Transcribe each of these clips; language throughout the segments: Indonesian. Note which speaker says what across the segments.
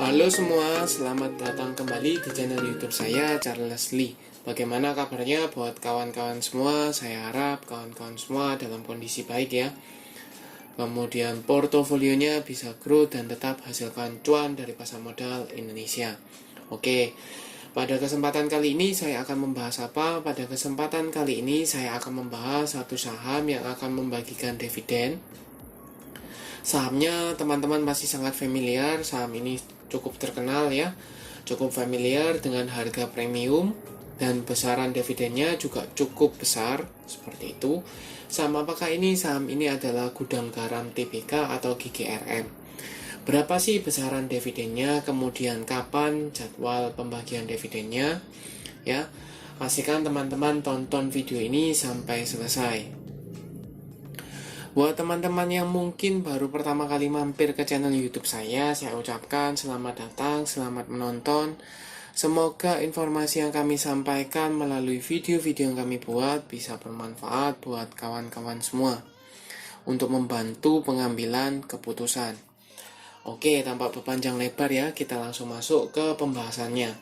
Speaker 1: Halo semua, selamat datang kembali di channel YouTube saya, Charles Lee. Bagaimana kabarnya buat kawan-kawan semua? Saya harap kawan-kawan semua dalam kondisi baik ya. Kemudian portofolionya bisa growth dan tetap hasilkan cuan dari pasar modal Indonesia. Oke, pada kesempatan kali ini saya akan membahas apa? Pada kesempatan kali ini saya akan membahas satu saham yang akan membagikan dividen. Sahamnya teman-teman masih sangat familiar, saham ini cukup terkenal ya, cukup familiar dengan harga premium dan besaran dividennya juga cukup besar seperti itu. Saham apakah ini? Saham ini adalah Gudang Garam Tbk atau GGRM. Berapa sih besaran dividennya? Kemudian kapan jadwal pembagian dividennya? Ya, pastikan teman-teman tonton video ini sampai selesai. Buat teman-teman yang mungkin baru pertama kali mampir ke channel YouTube saya ucapkan selamat datang, selamat menonton. Semoga informasi yang kami sampaikan melalui video-video yang kami buat bisa bermanfaat buat kawan-kawan semua untuk membantu pengambilan keputusan. Oke, tanpa berpanjang lebar ya, kita langsung masuk ke pembahasannya.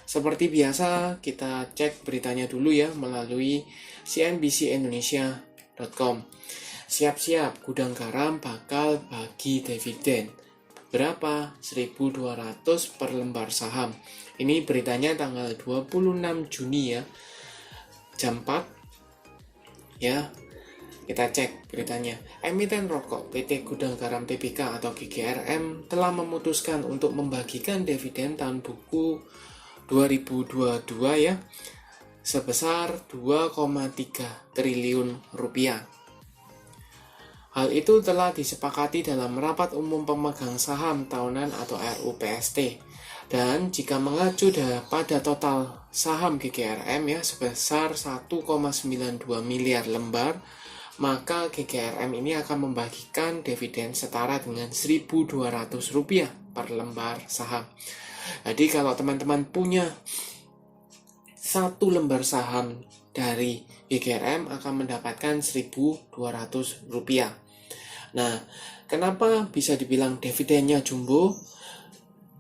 Speaker 1: Seperti biasa, kita cek beritanya dulu ya melalui cnbcindonesia.com. Siap-siap, Gudang Garam bakal bagi dividen. Berapa? 1.200 per lembar saham. Ini beritanya tanggal 26 Juni ya. Jam 4. Ya. Kita cek beritanya. Emiten rokok PT Gudang Garam Tbk atau GGRM telah memutuskan untuk membagikan dividen tahun buku 2022 ya sebesar 2,3 triliun rupiah. Hal itu telah disepakati dalam rapat umum pemegang saham tahunan atau RUPST. Dan jika mengacu pada total saham GGRM ya sebesar 1,92 miliar lembar, maka GGRM ini akan membagikan dividen setara dengan Rp1.200 per lembar saham. Jadi kalau teman-teman punya satu lembar saham dari GGRM akan mendapatkan Rp1.200. Nah, kenapa bisa dibilang dividennya jumbo?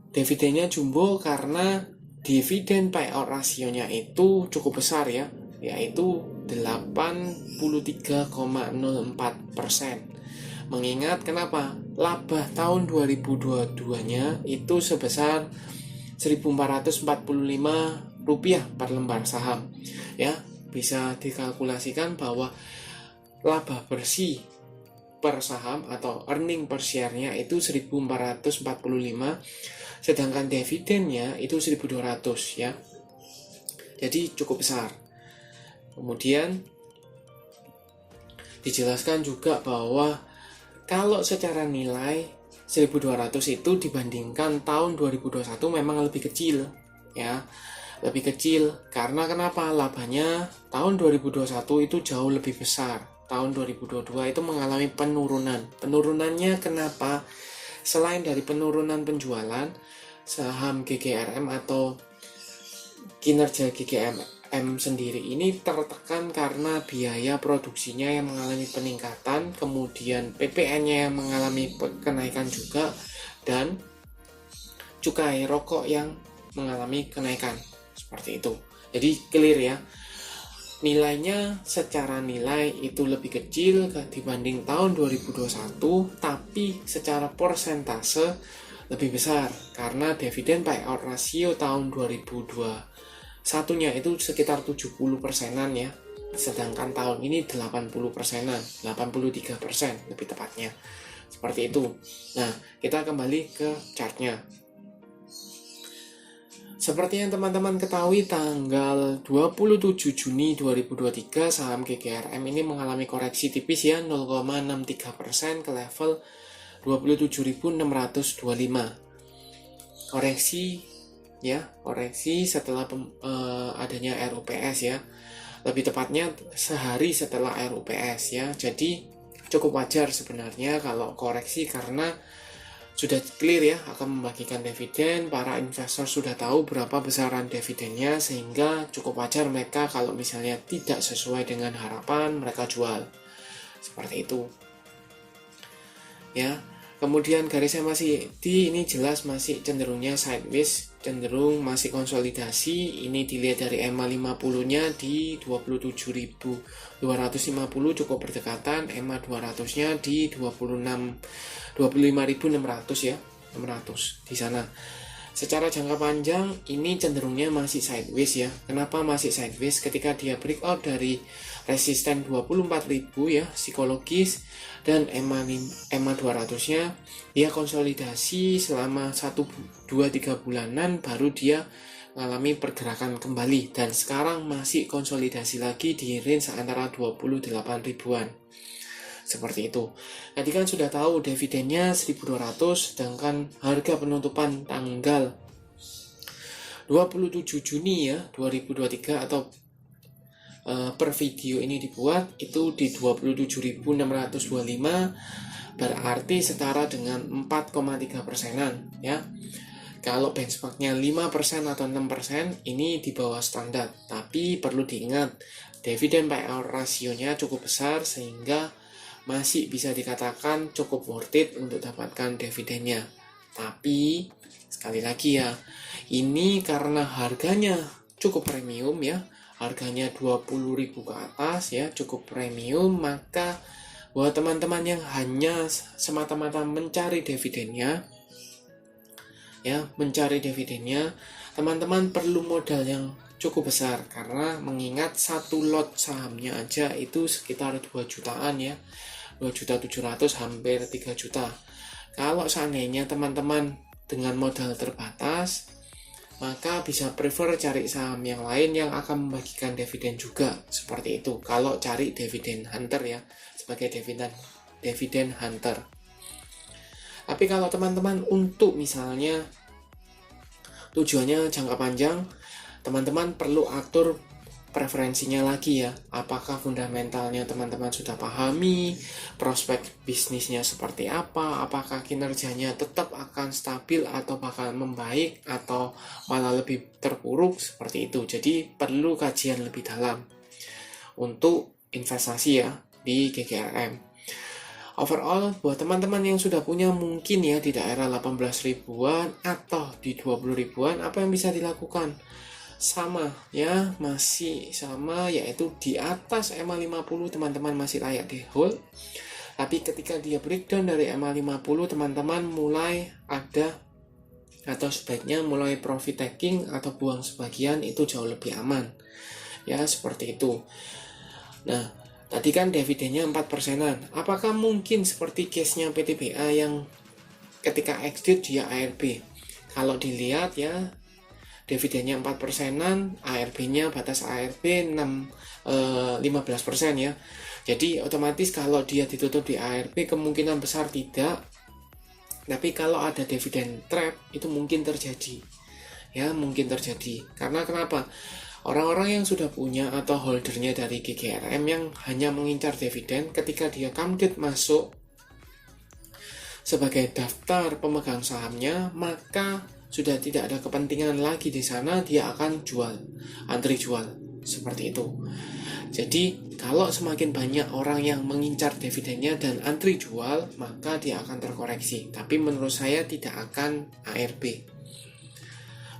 Speaker 1: Dividennya jumbo karena dividen payout rasionya itu cukup besar ya, yaitu 83,04%. Mengingat kenapa? Laba tahun 2022-nya itu sebesar Rp1.445 per lembar saham. Ya, bisa dikalkulasikan bahwa laba bersih per saham atau earning per share-nya itu 1.445, sedangkan dividennya itu 1.200 ya. Jadi cukup besar. Kemudian dijelaskan juga bahwa kalau secara nilai 1.200 itu dibandingkan tahun 2021 memang lebih kecil ya. Lebih kecil karena kenapa? Labanya tahun 2021 itu jauh lebih besar. Tahun 2022 itu mengalami penurunan. Penurunannya kenapa? Selain dari penurunan penjualan, saham GGRM atau kinerja GGRM sendiri ini tertekan karena biaya produksinya yang mengalami peningkatan, kemudian PPN-nya yang mengalami kenaikan juga, dan cukai rokok yang mengalami kenaikan. Seperti itu. Jadi clear ya. Nilainya secara nilai itu lebih kecil dibanding tahun 2021, tapi secara persentase lebih besar karena dividen payout rasio tahun 2021-nya itu sekitar 70%-an ya. Sedangkan tahun ini 80%-an, 83% lebih tepatnya. Seperti itu. Nah, kita kembali ke chartnya. Seperti yang teman-teman ketahui, tanggal 27 Juni 2023 saham GGRM ini mengalami koreksi tipis ya 0,63% ke level 27.625. Koreksi setelah adanya RUPS ya. Lebih tepatnya sehari setelah RUPS ya. Jadi cukup wajar sebenarnya kalau koreksi karena sudah clear ya akan membagikan dividen, para investor sudah tahu berapa besaran dividennya sehingga cukup wajar mereka kalau misalnya tidak sesuai dengan harapan mereka jual. Seperti itu. Ya. Kemudian garisnya masih ini jelas masih cenderungnya sideways, cenderung masih konsolidasi. Ini dilihat dari EMA 50-nya di 27.250 cukup berdekatan, EMA 200-nya di 25.600 ya, 600 di sana. Secara jangka panjang ini cenderungnya masih sideways ya. Kenapa masih sideways? Ketika dia breakout dari resisten 24.000 ya psikologis dan EMA 200-nya dia konsolidasi selama 1-2-3 bulanan baru dia mengalami pergerakan kembali, dan sekarang masih konsolidasi lagi di range antara 28 ribuan. Seperti itu. Tadi kan sudah tahu dividennya 1.200, sedangkan harga penutupan tanggal 27 Juni ya 2023 atau per video ini dibuat itu di 27.625, berarti setara dengan 4,3%-an ya. Kalau benchmarknya 5% atau 6% ini di bawah standar, tapi perlu diingat dividen payout rasionya cukup besar sehingga masih bisa dikatakan cukup worth it untuk dapatkan dividennya. Tapi sekali lagi ya, ini karena harganya cukup premium ya, harganya 20.000 ke atas ya, cukup premium, maka buat teman-teman yang hanya semata-mata mencari dividennya ya, teman-teman perlu modal yang cukup besar, karena mengingat satu lot sahamnya aja itu sekitar 2 jutaan ya, 2.700.000 hampir 3 juta. Kalau seandainya teman-teman dengan modal terbatas, maka bisa prefer cari saham yang lain yang akan membagikan dividen juga, seperti itu. Kalau cari dividen hunter ya, sebagai dividen hunter. Tapi kalau teman-teman untuk misalnya tujuannya jangka panjang, teman-teman perlu atur preferensinya lagi ya. Apakah fundamentalnya teman-teman sudah pahami, prospek bisnisnya seperti apa, apakah kinerjanya tetap akan stabil atau bakal membaik atau malah lebih terpuruk, seperti itu. Jadi perlu kajian lebih dalam untuk investasi ya di GGRM. Overall, buat teman-teman yang sudah punya mungkin ya di daerah 18 ribuan atau di 20 ribuan, apa yang bisa dilakukan? Sama ya, masih sama, yaitu di atas EMA 50 teman-teman masih layak di hold. Tapi ketika dia breakdown dari EMA 50, teman-teman mulai ada atau sebaiknya mulai profit taking atau buang sebagian, itu jauh lebih aman ya, seperti itu. Nah, tadi kan dividennya 4%-an. Apakah mungkin seperti case-nya PTBA yang ketika exit dia ARB? Kalau dilihat ya, dividennya 4%-an, ARB-nya batas ARB 15% ya. Jadi otomatis kalau dia ditutup di ARB kemungkinan besar tidak. Tapi kalau ada dividen trap itu mungkin terjadi. Ya, mungkin terjadi. Karena kenapa? Orang-orang yang sudah punya atau holdernya dari GGRM yang hanya mengincar dividen, ketika dia come date masuk sebagai daftar pemegang sahamnya, maka sudah tidak ada kepentingan lagi di sana, dia akan jual, antri jual, seperti itu. Jadi kalau semakin banyak orang yang mengincar dividennya dan antri jual, maka dia akan terkoreksi. Tapi menurut saya tidak akan ARB.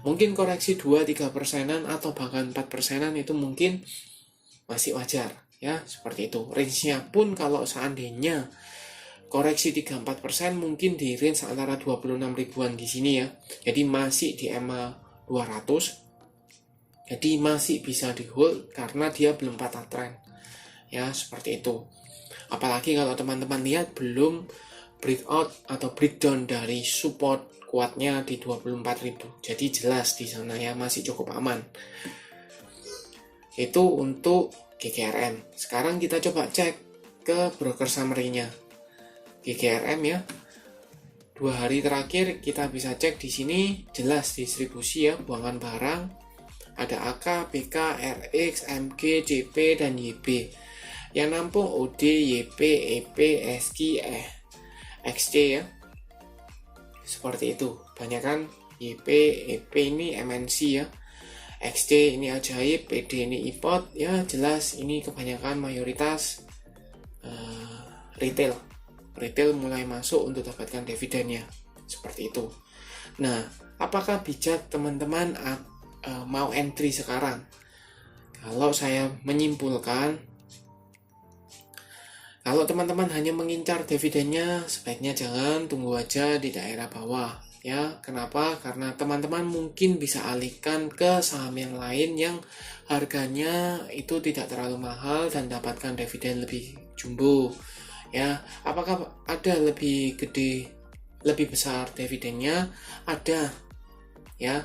Speaker 1: Mungkin koreksi 2-3%-an atau bahkan 4%-an itu mungkin masih wajar ya, seperti itu. Range-nya pun kalau seandainya koreksi 3-4% mungkin di range antara 26 ribuan di sini ya. Jadi masih di EMA 200. Jadi masih bisa di hold karena dia belum patah tren. Ya, seperti itu. Apalagi kalau teman-teman lihat belum breakout atau breakdown dari support kuatnya di 24.000. Jadi jelas di sana ya, masih cukup aman. Itu untuk GGRM. Sekarang kita coba cek ke broker summary-nya GGRM ya. 2 hari terakhir kita bisa cek di sini jelas distribusi ya, buangan barang. Ada AK, BK, RX, MG, JP dan YB. Yang nampung OD, YP, EP, SK, XC ya. Seperti itu. Banyak kan YP, EP ini MNC ya. XC ini Ajaib, PD ini iPod ya, jelas ini kebanyakan mayoritas retail retail mulai masuk untuk dapatkan dividennya. Seperti itu. Nah, apakah bijak teman-teman mau entry sekarang? Kalau saya menyimpulkan, kalau teman-teman hanya mengincar dividennya, sebaiknya jangan, tunggu aja di daerah bawah. Ya, kenapa? Karena teman-teman mungkin bisa alihkan ke saham yang lain yang harganya itu tidak terlalu mahal dan dapatkan dividen lebih jumbo. Ya, apakah ada lebih gede, lebih besar dividennya? Ada. Ya,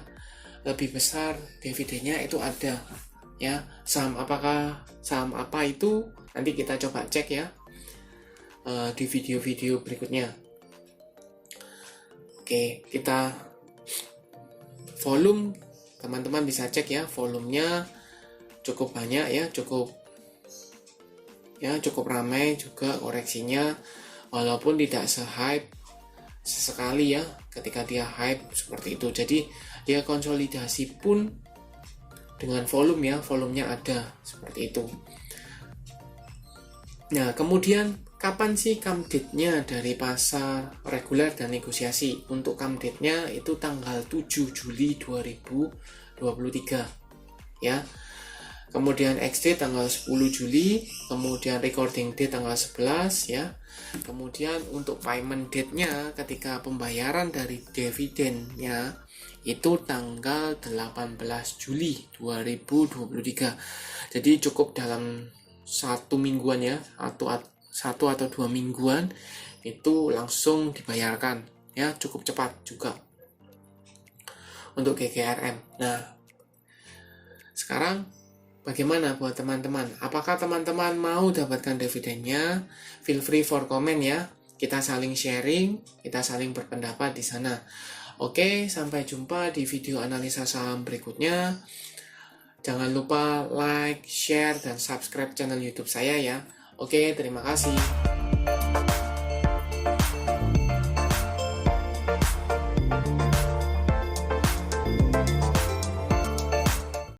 Speaker 1: lebih besar dividennya itu ada. Ya, saham apa itu? Nanti kita coba cek ya di video-video berikutnya. Oke, kita volume, teman-teman bisa cek ya, volumenya cukup banyak ya, cukup ramai juga koreksinya, walaupun tidak se-hype sesekali ya, ketika dia hype seperti itu. Jadi dia konsolidasi pun dengan volumenya ada seperti itu. Nah, kemudian kapan sih come date-nya dari pasar reguler dan negosiasi? Untuk come date-nya itu tanggal 7 Juli 2023 ya. Kemudian ex-date tanggal 10 Juli, kemudian recording date tanggal 11 ya. Kemudian untuk payment date-nya ketika pembayaran dari dividennya itu tanggal 18 Juli 2023. Jadi cukup dalam 1 mingguan ya, atau 1 atau 2 mingguan itu langsung dibayarkan ya, cukup cepat juga untuk GGRM. Nah, sekarang bagaimana buat teman-teman? Apakah teman-teman mau dapatkan dividennya? Feel free for comment ya. Kita saling sharing, kita saling berpendapat di sana. Oke, sampai jumpa di video analisa saham berikutnya. Jangan lupa like, share, dan subscribe channel YouTube saya ya. Oke, terima kasih.